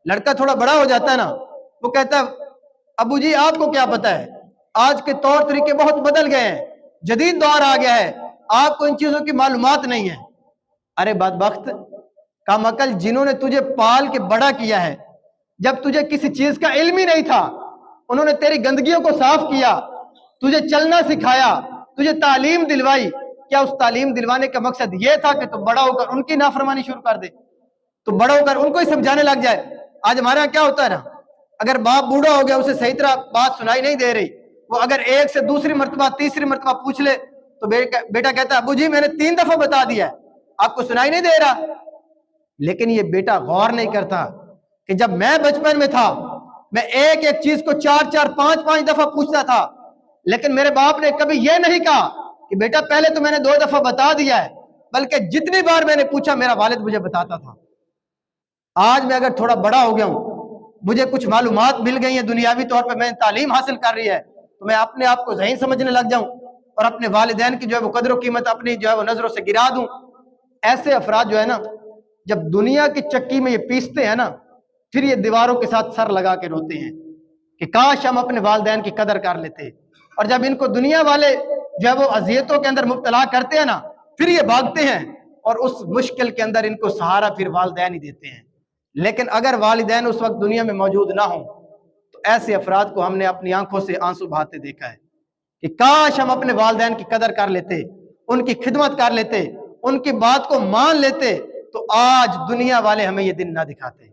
لڑکا تھوڑا بڑا ہو جاتا ہے نا، وہ کہتا ہے ابو جی آپ کو کیا پتا ہے، آج کے طور طریقے بہت بدل گئے ہیں، جدید دور آ گیا ہے، آپ کو ان چیزوں کی معلومات نہیں ہے۔ ارے بدبخت، کم عقل، جنہوں نے تجھے پال کے بڑا کیا ہے، جب تجھے کسی چیز کا علم ہی نہیں تھا، انہوں نے تیری گندگیوں کو صاف کیا، تجھے چلنا سکھایا، تجھے تعلیم دلوائی، کیا اس تعلیم دلوانے کا مقصد یہ تھا کہ تو بڑا ہو کر ان کی نافرمانی شروع کر دے، تو بڑا ہو کر ان کو ہی سمجھانے لگ جائے؟ آج ہمارے یہاں کیا ہوتا ہے نا، اگر باپ بوڑھا ہو گیا، اسے صحیح طرح بات سنائی نہیں دے رہی، وہ اگر ایک سے دوسری مرتبہ تیسری مرتبہ پوچھ لے تو بیٹا کہتا ہے ابو جی میں نے 3 دفعہ بتا دیا ہے، آپ کو سنائی نہیں دے رہا۔ لیکن یہ بیٹا غور نہیں کرتا کہ جب میں بچپن میں تھا، میں ایک ایک چیز کو 4 5 5 دفعہ پوچھتا تھا، لیکن میرے باپ نے کبھی یہ نہیں کہا کہ بیٹا پہلے تو میں نے 2 دفعہ بتا دیا ہے، بلکہ جتنی بار میں نے پوچھا میرا والد مجھے بتاتا تھا۔ آج میں اگر تھوڑا بڑا ہو گیا ہوں، مجھے کچھ معلومات مل گئی ہیں دنیاوی طور پہ، میں تعلیم حاصل کر رہی ہے، تو میں اپنے آپ کو ذہین سمجھنے لگ جاؤں اور اپنے والدین کی جو ہے وہ قدر و قیمت اپنی جو ہے وہ نظروں سے گرا دوں۔ ایسے افراد جو ہے نا، جب دنیا کی چکی میں یہ پیستے ہیں نا، پھر یہ دیواروں کے ساتھ سر لگا کے روتے ہیں کہ کاش ہم اپنے والدین کی قدر کر لیتے، اور جب ان کو دنیا والے جو ہے وہ اذیتوں کے اندر مبتلا کرتے ہیں نا، پھر یہ بھاگتے ہیں اور اس مشکل کے اندر ان کو سہارا پھر والدین ہی دیتے ہیں۔ لیکن اگر والدین اس وقت دنیا میں موجود نہ ہوں تو ایسے افراد کو ہم نے اپنی آنکھوں سے آنسو بہاتے دیکھا ہے کہ کاش ہم اپنے والدین کی قدر کر لیتے، ان کی خدمت کر لیتے، ان کی بات کو مان لیتے، تو آج دنیا والے ہمیں یہ دن نہ دکھاتے۔